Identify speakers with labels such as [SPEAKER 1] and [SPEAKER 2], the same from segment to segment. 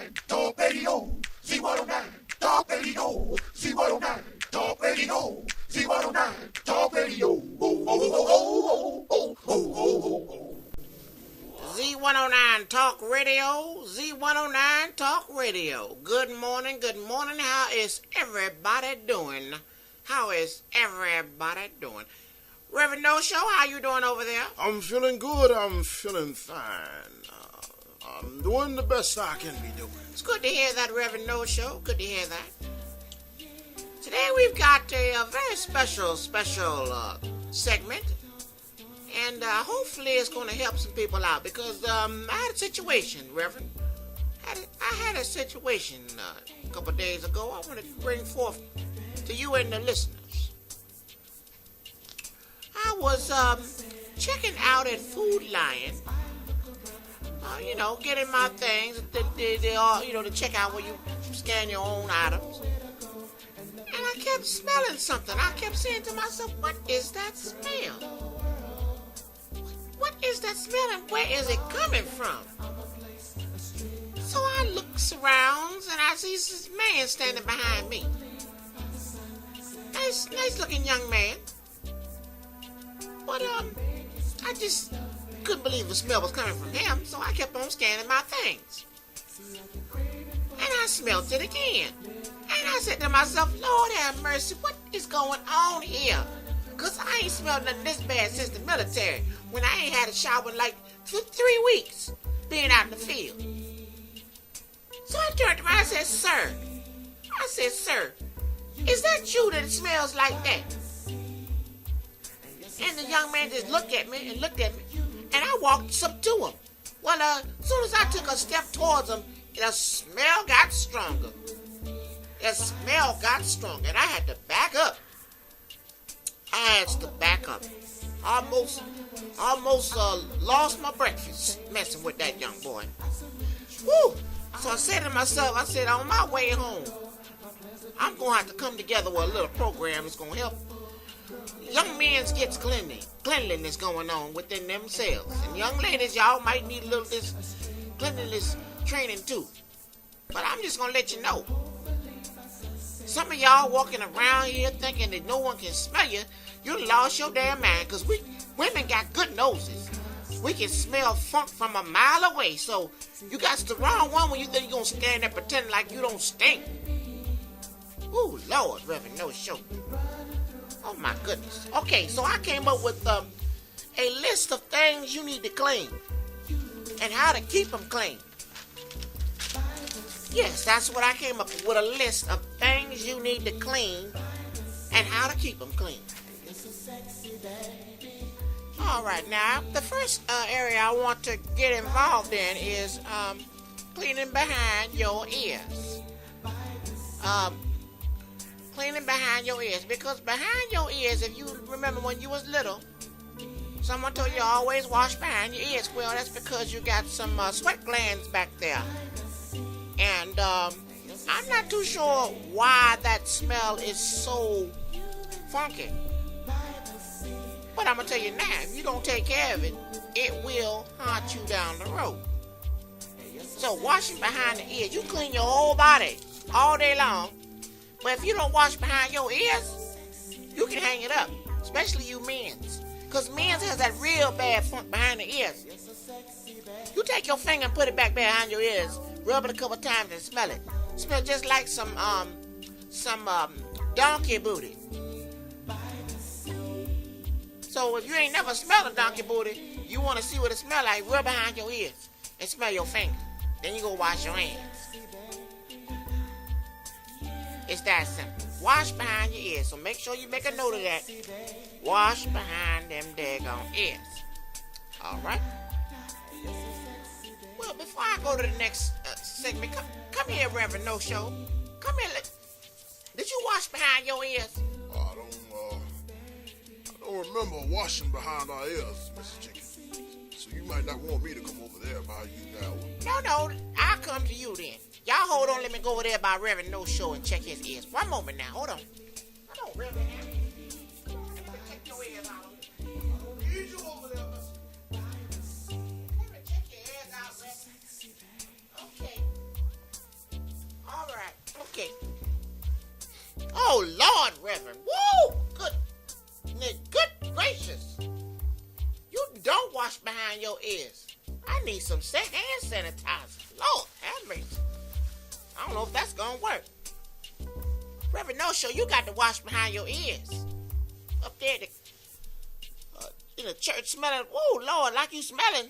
[SPEAKER 1] Z109 Talk Radio. Z109 Talk Radio. Z109 Talk Radio. Z109 Talk Radio.
[SPEAKER 2] Z109 Talk Radio. Z109 Talk Radio. Good morning. Good morning. How is everybody doing? How is everybody doing? Reverend No Show, how you doing over there?
[SPEAKER 3] I'm feeling good. I'm feeling fine. I'm doing the best I can be doing.
[SPEAKER 2] It's good to hear that, Reverend No Show. Good to hear that. Today we've got a very special segment. And hopefully it's going to help some people out. Because I had a situation, Reverend. I had a situation a couple of days ago I wanted to bring forth to you and the listeners. I was checking out at Food Lion. Getting my things, to check out where you scan your own items. And I kept smelling something. I kept saying to myself, what is that smell? What is that smell and where is it coming from? So I look around and I see this man standing behind me. Nice looking young man. But I just couldn't believe the smell was coming from him, so I kept on scanning my things. And I smelled it again. And I said to myself, Lord have mercy, what is going on here? Because I ain't smelled nothing this bad since the military, when I ain't had a shower in like 3 weeks, being out in the field. So I turned around and said, Sir, is that you that it smells like that? And the young man just looked at me, and I walked up to him. Well, as soon as I took a step towards him, the smell got stronger. And I had to back up. Almost lost my breakfast messing with that young boy. Woo! So I said to myself, on my way home, I'm going to have to come together with a little program that's going to help young men get cleanliness going on within themselves. And young ladies, y'all might need a little this cleanliness training too. But I'm just going to let you know. Some of y'all walking around here thinking that no one can smell you, you lost your damn mind, because women got good noses. We can smell funk from a mile away. So you got the wrong one when you think you're going to stand there pretending like you don't stink. Ooh, Lord, Reverend No Show. Oh, my goodness. Okay, so I came up with a list of things you need to clean and how to keep them clean. Yes, that's what I came up with, a list of things you need to clean and how to keep them clean. All right, now, the first area I want to get involved in is cleaning behind your ears. Cleaning behind your ears, because behind your ears, if you remember when you was little, someone told you always wash behind your ears. Well, that's because you got some sweat glands back there. And I'm not too sure why that smell is so funky. But I'm going to tell you now, if you don't take care of it, it will haunt you down the road. So washing behind the ears, you clean your whole body all day long. But if you don't wash behind your ears, you can hang it up. Especially you men's. Because men's has that real bad funk behind the ears. You take your finger and put it back behind your ears, rub it a couple times and smell it. Smell just like some donkey booty. So if you ain't never smelled a donkey booty, you want to see what it smell like, rub behind your ears and smell your finger. Then you go wash your hands. It's that simple. Wash behind your ears. So make sure you make a note of that. Wash behind them daggone ears. Alright? Well, before I go to the next segment, come here, Reverend No Show. Come here. Did you wash behind your ears?
[SPEAKER 3] I don't remember washing behind our ears, Mrs. Jenkins. So you might not want me to come over there by you now.
[SPEAKER 2] No, I'll come to you then. Y'all hold on, let me go over there by Reverend No Show and check his ears. One moment now, hold on. Come on, Reverend. Come on, let me check your ears out. Need you over there. Let me check your ears out, Reverend. Okay. Oh, Lord, Reverend. Woo! Good gracious. You don't wash behind your ears. I need some hand sanitizer. Lord, have mercy. I don't know if that's going to work. Reverend No-Show, you got to wash behind your ears. Up there in the church smelling. Whoa, Lord, like you smelling.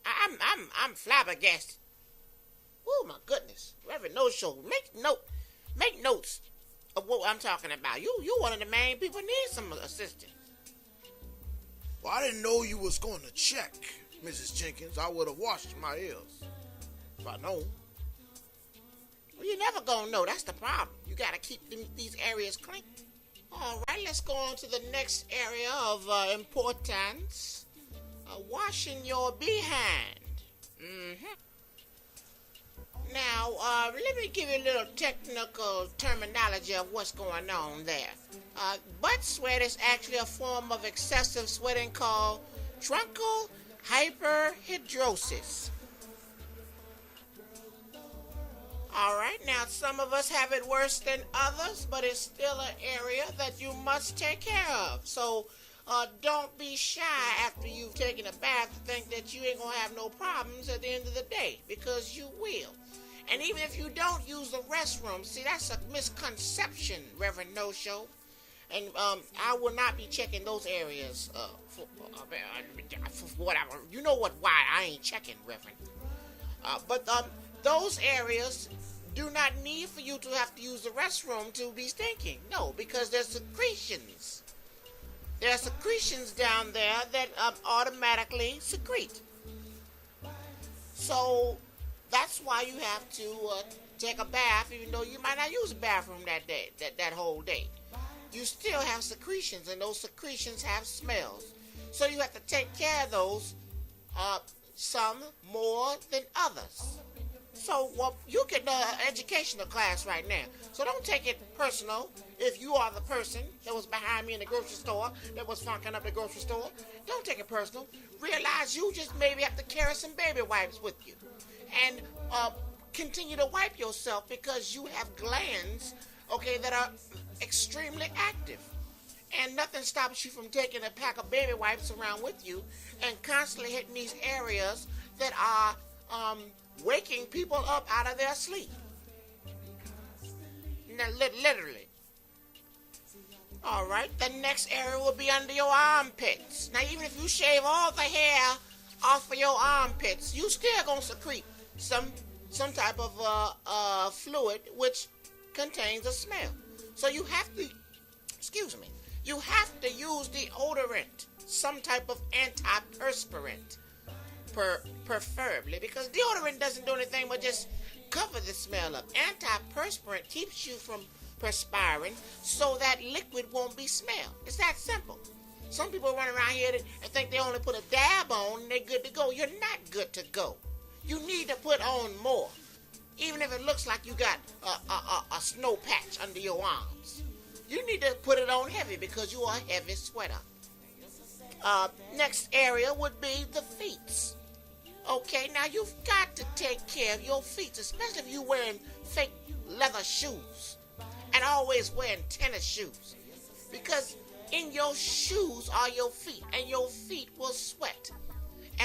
[SPEAKER 2] I'm flabbergasted. Oh, my goodness. Reverend No-Show, make notes of what I'm talking about. You one of the main people need some assistance.
[SPEAKER 3] Well, I didn't know you was going to check, Mrs. Jenkins. I would have washed my ears if I known.
[SPEAKER 2] Well, you never gonna know. That's the problem. You gotta keep these areas clean. All right, let's go on to the next area of importance. Washing your behind. Now, let me give you a little technical terminology of what's going on there. Butt sweat is actually a form of excessive sweating called truncal hyperhidrosis. All right, now some of us have it worse than others, but it's still an area that you must take care of. So don't be shy after you've taken a bath to think that you ain't going to have no problems at the end of the day, because you will. And even if you don't use the restroom, see, that's a misconception, Reverend No-Show. And I will not be checking those areas for whatever. You know why I ain't checking, Reverend. But those areas do not need for you to have to use the restroom to be stinking. No, because there's secretions. There are secretions down there that automatically secrete. So that's why you have to take a bath, even though you might not use the bathroom that day, that whole day. You still have secretions, and those secretions have smells. So you have to take care of those, some more than others. So you get an educational class right now. So don't take it personal if you are the person that was behind me in the grocery store, that was funking up the grocery store. Don't take it personal. Realize you just maybe have to carry some baby wipes with you. And continue to wipe yourself, because you have glands, that are extremely active. And nothing stops you from taking a pack of baby wipes around with you and constantly hitting these areas that are waking people up out of their sleep. Now, literally. All right, the next area will be under your armpits. Now, even if you shave all the hair off of your armpits, you still gonna secrete some type of fluid which contains a smell. So you have to, you have to use deodorant, some type of antiperspirant, preferably, because deodorant doesn't do anything but just cover the smell up. Antiperspirant keeps you from perspiring so that liquid won't be smelled. It's that simple. Some people run around here and think they only put a dab on and they're good to go. You're not good to go. You need to put on more, even if it looks like you got a snow patch under your arms. You need to put it on heavy, because you are a heavy sweater. Next area would be the feet. Okay, now you've got to take care of your feet, especially if you're wearing fake leather shoes and always wearing tennis shoes, because in your shoes are your feet, and your feet will sweat,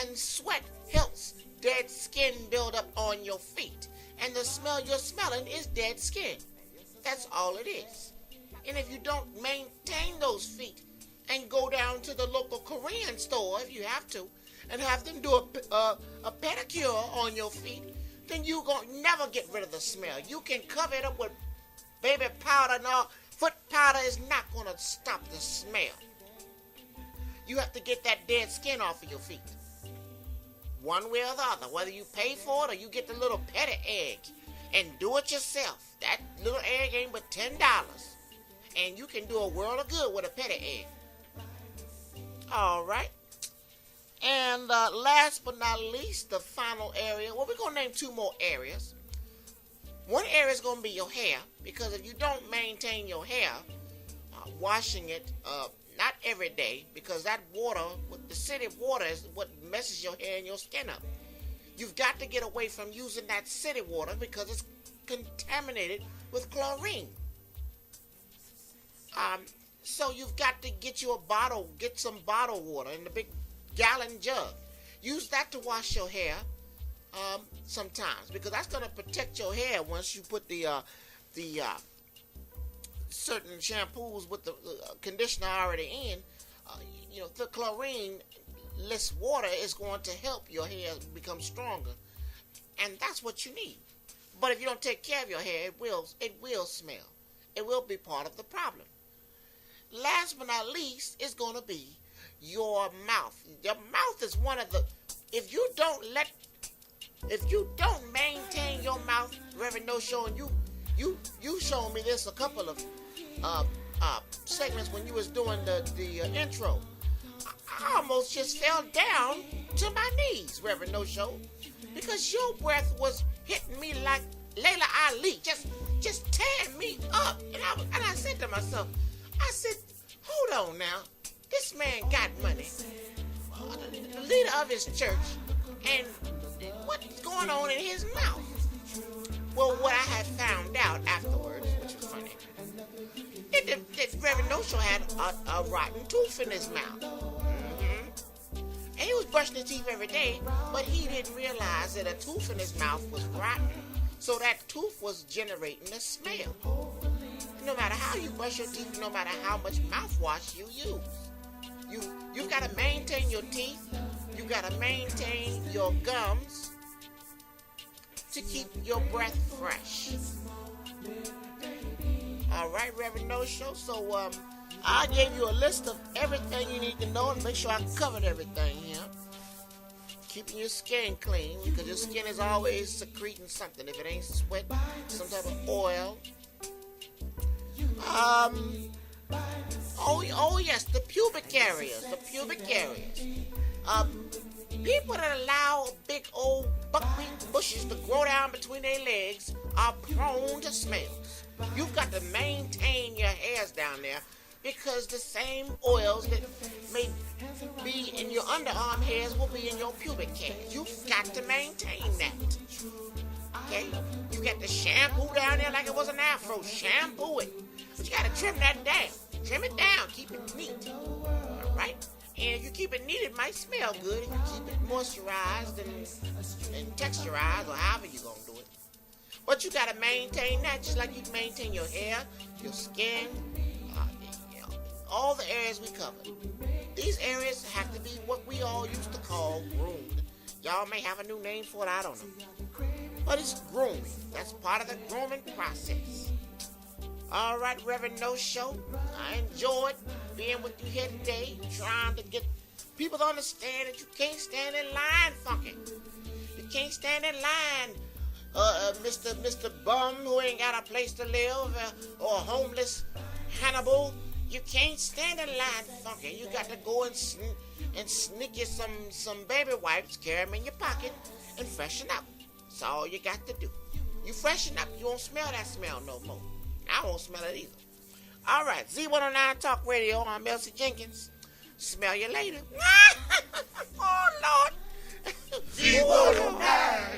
[SPEAKER 2] and sweat helps dead skin build up on your feet, and the smell you're smelling is dead skin. That's all it is. And if you don't maintain those feet and go down to the local Korean store, if you have to, and have them do a pedicure on your feet, then you're going to never get rid of the smell. You can cover it up with baby powder and all. Foot powder is not going to stop the smell. You have to get that dead skin off of your feet, one way or the other, whether you pay for it or you get the little petty egg and do it yourself. That little egg ain't but $10, and you can do a world of good with a petty egg. All right. And last but not least, the final area. Well, we're going to name two more areas. One area is going to be your hair, because if you don't maintain your hair, washing it, not every day, because that water, the city water, is what messes your hair and your skin up. You've got to get away from using that city water, because it's contaminated with chlorine. So you've got to get some bottled water in the big gallon jug. Use that to wash your hair sometimes, because that's going to protect your hair once you put the certain shampoos with the conditioner already in. The chlorine-less water is going to help your hair become stronger, and that's what you need. But if you don't take care of your hair, it will smell. It will be part of the problem. Last but not least is going to be your mouth. Your mouth is one of the. If you don't maintain your mouth, Reverend No Show, and you showed me this a couple of segments when you was doing the intro. I almost just fell down to my knees, Reverend No Show, because your breath was hitting me like Layla Ali, just tearing me up. And I said to myself, hold on now, this man got money, the leader of his church, and what's going on in his mouth? Well, what I had found out afterwards, which was funny, that Reverend No Show had a rotten tooth in his mouth. And he was brushing his teeth every day, but he didn't realize that a tooth in his mouth was rotten. So that tooth was generating a smell. No matter how you brush your teeth, no matter how much mouthwash you use, you've got to maintain your teeth. You got to maintain your gums to keep your breath fresh. All right, Reverend No Show. So I gave you a list of everything you need to know, and make sure I covered everything here. Keeping your skin clean, because your skin is always secreting something. If it ain't sweat, some type of oil. Oh yes, the pubic areas. People that allow big old buckwheat bushes to grow down between their legs are prone to smells. You've got to maintain your hairs down there, because the same oils that may be in your underarm hairs will be in your pubic hairs. You've got to maintain that. Okay? You got to shampoo down there like it was an afro. Shampoo it. But you got to trim that down. Trim it down. Keep it neat. All right? And if you keep it neat, it might smell good. If you keep it moisturized and texturized, or however you're going to do it. But you got to maintain that just like you maintain your hair, your skin, all the areas we covered. These areas have to be what we all used to call groomed. Y'all may have a new name for it, I don't know. But it's grooming. That's part of the grooming process. All right, Reverend No Show. I enjoyed being with you here today, trying to get people to understand that you can't stand in line funky. You can't stand in line, Mr. Bum who ain't got a place to live, or a homeless Hannibal. You can't stand in line funky. You got to go and sneak you some baby wipes, carry them in your pocket, and freshen up. That's all you got to do. You freshen up, you won't smell that smell no more. I won't smell it either. All right, Z109 Talk Radio. I'm Elsie Jenkins. Smell you later. Oh, Lord.
[SPEAKER 1] Z109.